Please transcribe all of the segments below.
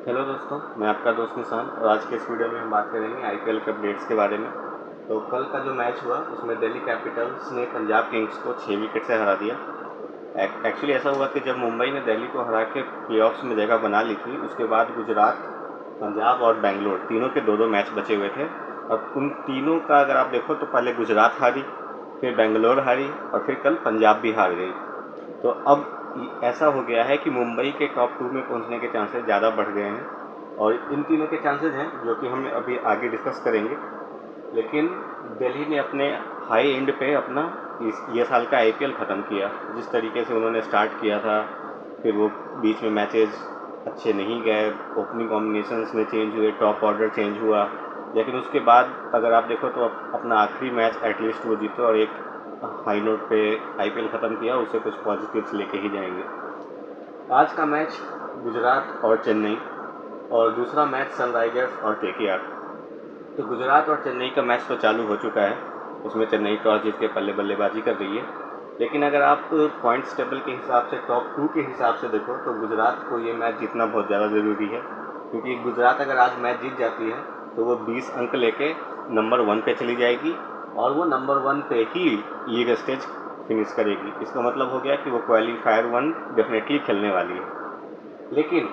Hello दोस्तों, मैं आपका दोस्त निशान और आज के इस वीडियो में हम बात करेंगे आईपीएल के अपडेट्स के बारे में। तो कल का जो मैच हुआ उसमें दिल्ली कैपिटल्स ने पंजाब किंग्स को 6 विकेट से हरा दिया। एक्चुअली ऐसा हुआ कि जब मुंबई ने दिल्ली को हरा के प्लेऑफ्स में जगह बना ली थी, उसके बाद गुजरात, पंजाब और बेंगलोर तीनों के दो मैच बचे हुए थे। और उन तीनों का अगर आप देखो तो पहले गुजरात हारी, फिर बेंगलोर हारी और फिर कल पंजाब भी हार गई। तो अब ऐसा हो गया है कि मुंबई के टॉप 2 में पहुंचने के चांसेस ज़्यादा बढ़ गए हैं और इन तीनों के चांसेस हैं जो कि हम अभी आगे डिस्कस करेंगे। लेकिन दिल्ली ने अपने हाई एंड पे अपना ये साल का आईपीएल ख़त्म किया। जिस तरीके से उन्होंने स्टार्ट किया था, फिर वो बीच में मैचेस अच्छे नहीं गए, ओपनिंग कॉम्बिनेशंस में चेंज हुए, टॉप ऑर्डर चेंज हुआ, लेकिन उसके बाद अगर आप देखो तो अपना आखिरी मैच एटलीस्ट वो जीते और एक हाई नोट पे आईपीएल ख़त्म किया। उससे कुछ पॉजिटिव्स लेके ही जाएंगे। आज का मैच गुजरात और चेन्नई और दूसरा मैच सनराइजर्स और केकेआर। तो गुजरात और चेन्नई का मैच तो चालू हो चुका है। उसमें चेन्नई टॉस जीत के पहले बल्लेबाजी कर रही है। लेकिन अगर आप पॉइंट्स टेबल के हिसाब से टॉप 2 के हिसाब से देखो तो गुजरात को ये मैच जीतना बहुत ज़्यादा ज़रूरी है, क्योंकि गुजरात अगर आज मैच जीत जाती है तो वो 20 अंक लेके नंबर 1 पे चली जाएगी और वो नंबर 1 पे ही लीग स्टेज फिनिश करेगी। इसका मतलब हो गया कि वो क्वालीफायर 1 डेफिनेटली खेलने वाली है। लेकिन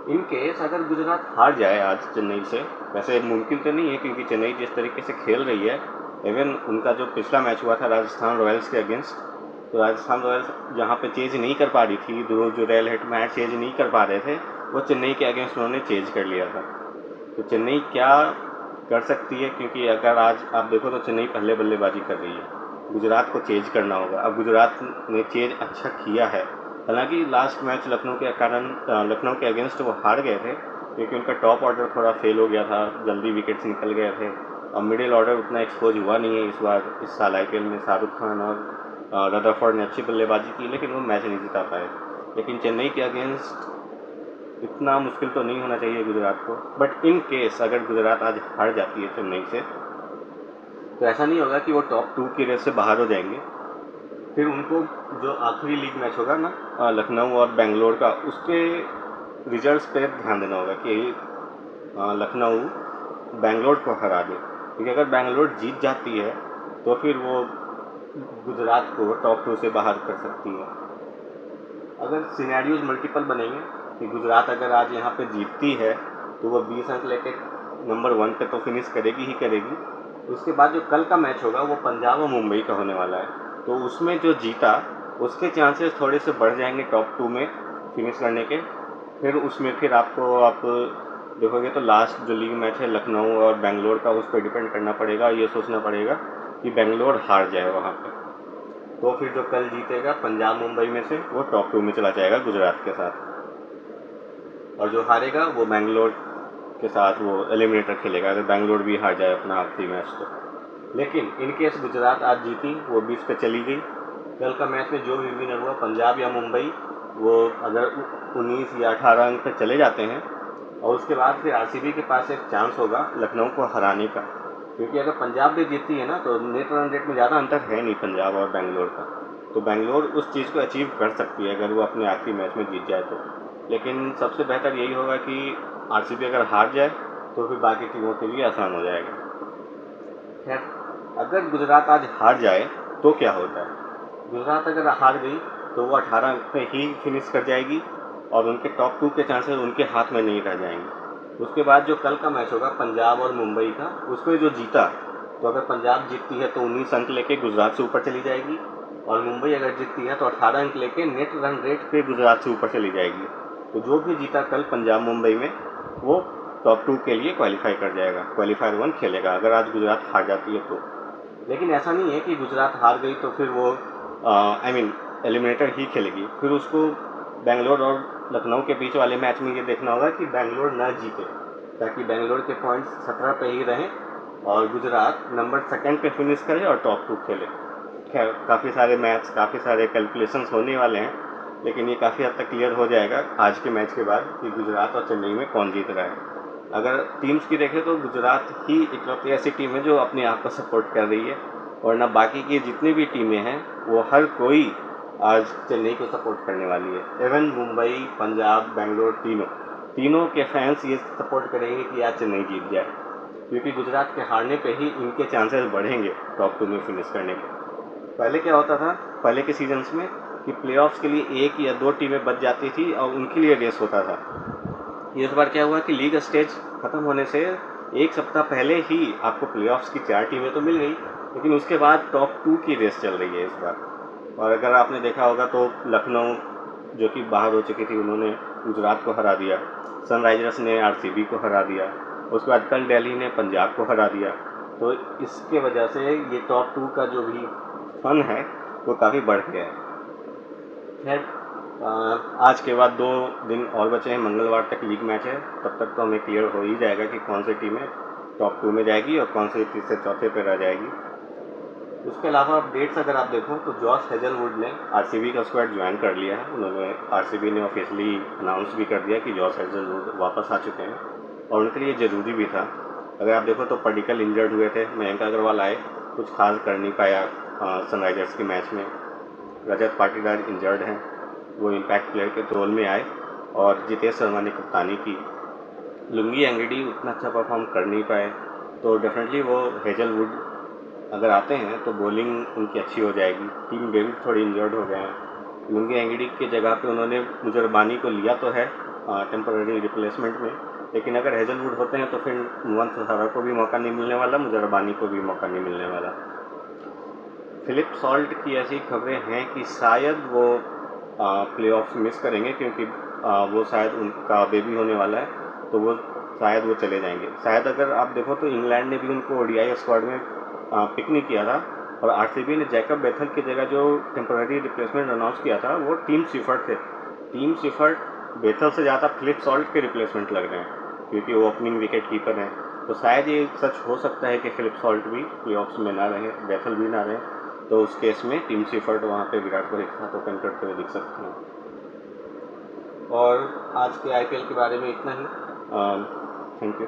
इन केस अगर गुजरात हार जाए आज चेन्नई से, वैसे मुमकिन तो नहीं है क्योंकि चेन्नई जिस तरीके से खेल रही है, इवन उनका जो पिछला मैच हुआ था राजस्थान रॉयल्स के अगेंस्ट, तो राजस्थान रॉयल्स जहाँ पे चेज नहीं कर पा रही थी, ध्रुव जुरैल हिटमैन चेज नहीं कर पा रहे थे, वो चेन्नई के अगेंस्ट उन्होंने चेज कर लिया था। तो चेन्नई क्या कर सकती है, क्योंकि अगर आज आप देखो तो चेन्नई पहले बल्लेबाजी कर रही है, गुजरात को चेज करना होगा। अब गुजरात ने चेज अच्छा किया है, हालांकि लास्ट मैच लखनऊ के कारण लखनऊ के अगेंस्ट वो हार गए थे क्योंकि उनका टॉप ऑर्डर थोड़ा फेल हो गया था, जल्दी विकेट्स निकल गए थे और मिडिल ऑर्डर उतना एक्सपोज हुआ नहीं है इस साल आईपीएल में। शाहरुख खान और रदरफोर्ड ने अच्छी बल्लेबाजी की लेकिन वो मैच नहीं जिता पाए। लेकिन चेन्नई के अगेंस्ट इतना मुश्किल तो नहीं होना चाहिए गुजरात को। बट इन केस अगर गुजरात आज हार जाती है चेन्नई से, तो ऐसा नहीं होगा कि वो टॉप 2 की रेस से बाहर हो जाएंगे। फिर उनको जो आखिरी लीग मैच होगा ना लखनऊ और बेंगलोर का, उसके रिजल्ट्स पे ध्यान देना होगा कि लखनऊ बेंगलोर को हरा दे, क्योंकि अगर बेंगलोर जीत जाती है तो फिर वो गुजरात को टॉप 2 से बाहर कर सकती है। अगर सिनेरियोज मल्टीपल बनेंगे कि गुजरात अगर आज यहाँ पे जीतती है तो वो 20 अंक लेके नंबर 1 पे तो फिनिश करेगी ही करेगी। उसके बाद जो कल का मैच होगा वो पंजाब और मुंबई का होने वाला है, तो उसमें जो जीता उसके चांसेस थोड़े से बढ़ जाएंगे टॉप 2 में फिनिश करने के। फिर उसमें फिर आप देखोगे तो लास्ट जो लीग मैच है लखनऊ और बेंगलोर का, उस पर डिपेंड करना पड़ेगा। ये सोचना पड़ेगा कि बेंगलोर हार जाए वहाँ पे, तो फिर जो कल जीतेगा पंजाब मुंबई में से वो टॉप 2 में चला जाएगा गुजरात के साथ, और जो हारेगा वो बेंगलोर के साथ वो एलिमिनेटर खेलेगा अगर बेंगलोर भी हार जाए अपना आखिरी मैच तो। लेकिन इन केस गुजरात आज जीती, वो 20 पे चली गई, कल का मैच में जो भी विनर हुआ पंजाब या मुंबई, वो अगर 19 या 18 अंक पे चले जाते हैं और उसके बाद फिर आरसीबी के पास एक चांस होगा लखनऊ को हराने का, क्योंकि अगर पंजाब भी जीतती है ना तो नेट रन रेट में ज़्यादा अंतर है नहीं पंजाब और बेंगलोर का, तो बेंगलोर उस चीज़ को अचीव कर सकती है अगर वो अपने आखिरी मैच में जीत जाए तो। लेकिन सबसे बेहतर यही होगा कि आरसीबी अगर हार जाए तो फिर बाकी टीमों के लिए आसान हो जाएगा। खैर, अगर गुजरात आज हार जाए तो क्या होता है, गुजरात अगर हार गई तो वो 18 अंक पे ही फिनिश कर जाएगी और उनके टॉप 2 के चांसेस उनके हाथ में नहीं रह जाएंगे। उसके बाद जो कल का मैच होगा पंजाब और मुंबई का, उसमें जो जीता, तो अगर पंजाब जीतती है तो 19 अंक लेके गुजरात से ऊपर चली जाएगी और मुंबई अगर जीतती है तो 18 अंक लेके नेट रन रेट पे गुजरात से ऊपर चली जाएगी। तो जो भी जीता कल पंजाब मुंबई में वो टॉप 2 के लिए क्वालिफाई कर जाएगा, क्वालिफायर 1 खेलेगा अगर आज गुजरात हार जाती है तो। लेकिन ऐसा नहीं है कि गुजरात हार गई तो फिर वो एलिमिनेटर ही खेलेगी। फिर उसको बेंगलोर और लखनऊ के बीच वाले मैच में ये देखना होगा कि बेंगलोर ना जीते, ताकि बेंगलोर के पॉइंट्स 17 पे ही रहें और गुजरात नंबर 2 पे फिनिश करे और टॉप 2 खेले। खैर, काफ़ी सारे मैच, काफ़ी सारे कैलकुलेशंस होने वाले हैं, लेकिन ये काफ़ी हद तक क्लियर हो जाएगा आज के मैच के बाद कि गुजरात और चेन्नई में कौन जीत रहा है। अगर टीम्स की देखें तो गुजरात ही इकलौती ऐसी टीम है जो अपने आप को सपोर्ट कर रही है, वरना बाकी की जितनी भी टीमें हैं वो हर कोई आज चेन्नई को सपोर्ट करने वाली है। इवन मुंबई, पंजाब, बेंगलोर तीनों। तीनों के फैंस ये सपोर्ट करेंगे कि आज चेन्नई जीत जाए, क्योंकि गुजरात के हारने पे ही इनके चांसेस बढ़ेंगे टॉप 2 में फिनिश करने के। पहले क्या होता था, पहले के सीजन्स में, कि प्लेऑफ्स के लिए 1 या 2 टीमें बच जाती थी और उनके लिए रेस होता था। इस बार क्या हुआ कि लीग स्टेज ख़त्म होने से एक सप्ताह पहले ही आपको प्लेऑफ्स की 4 टीमें तो मिल गई, लेकिन उसके बाद टॉप 2 की रेस चल रही है इस बार। और अगर आपने देखा होगा तो लखनऊ जो कि बाहर हो चुकी थी, उन्होंने गुजरात को हरा दिया, सनराइजर्स ने आरसीबी को हरा दिया, उसके बाद कल दिल्ली ने पंजाब को हरा दिया। तो इसके वजह से ये टॉप 2 का जो भी फन है वो काफ़ी बढ़ गया है। खैर, आज के बाद 2 दिन और बचे हैं, मंगलवार तक लीग मैच है, तब तक तो हमें क्लियर हो ही जाएगा कि कौन सी टीमें टॉप 2 में जाएगी और कौन सी तीसरे चौथे पे रह जाएगी। उसके अलावा अपडेट्स अगर आप देखो तो जॉश हेजलवुड ने आरसीबी का स्क्वाड ज्वाइन कर लिया है। उन्होंने आरसीबी ने ऑफिशियली अनाउंस भी कर दिया कि जॉश हेजलवुड वापस आ चुके हैं और उनके लिए ज़रूरी भी था। अगर आप देखो तो पर्टिकल इंजर्ड हुए थे, मयंक अग्रवाल आए, कुछ खास कर नहीं पाया सनराइजर्स के मैच में। रजत पाटीदार इंजर्ड हैं, वो इम्पैक्ट प्लेयर के रोल में आए और जितेश शर्मा ने कप्तानी की। लुंगी एंगडी उतना अच्छा परफॉर्म कर नहीं पाए, तो डेफिनेटली वो हेजलवुड अगर आते हैं तो बॉलिंग उनकी अच्छी हो जाएगी। टीम डेविड थोड़े इंजर्ड हो गए हैं। लुंगी एंगडी की जगह पे उन्होंने मुजरबानी को लिया तो है टेम्पररी रिप्लेसमेंट में, लेकिन अगर हेजलवुड होते हैं तो फिर नुवन सहारा को भी मौका नहीं मिलने वाला, मुजरबानी को भी मौका नहीं मिलने वाला। फिलिप सॉल्ट की ऐसी खबरें हैं कि शायद वो प्लेऑफ्स मिस करेंगे, क्योंकि वो शायद उनका बेबी होने वाला है, तो वो शायद वो चले जाएंगे। शायद अगर आप देखो तो इंग्लैंड ने भी उनको ओडीआई स्क्वाड में पिक नहीं किया था, और आरसीबी ने जैकब बेथल की जगह जो टेम्पररी रिप्लेसमेंट अनाउंस किया था वो टीम सिफर्ट थे। टीम सिफर्ट बेथल से ज़्यादा फिलिप सॉल्ट के रिप्लेसमेंट लग रहे हैं, क्योंकि वो ओपनिंग विकेट कीपर हैं। तो शायद ये सच हो सकता है कि फिलिप सॉल्ट भी प्लेऑफ्स में ना रहे, बेथल भी ना रहे, तो उस केस में टीम सिफर्ट वहाँ पे विराट कोहली के साथ ओपन करते हुए दिख सकते हैं। और आज के आईपीएल के बारे में इतना ही। Thank you.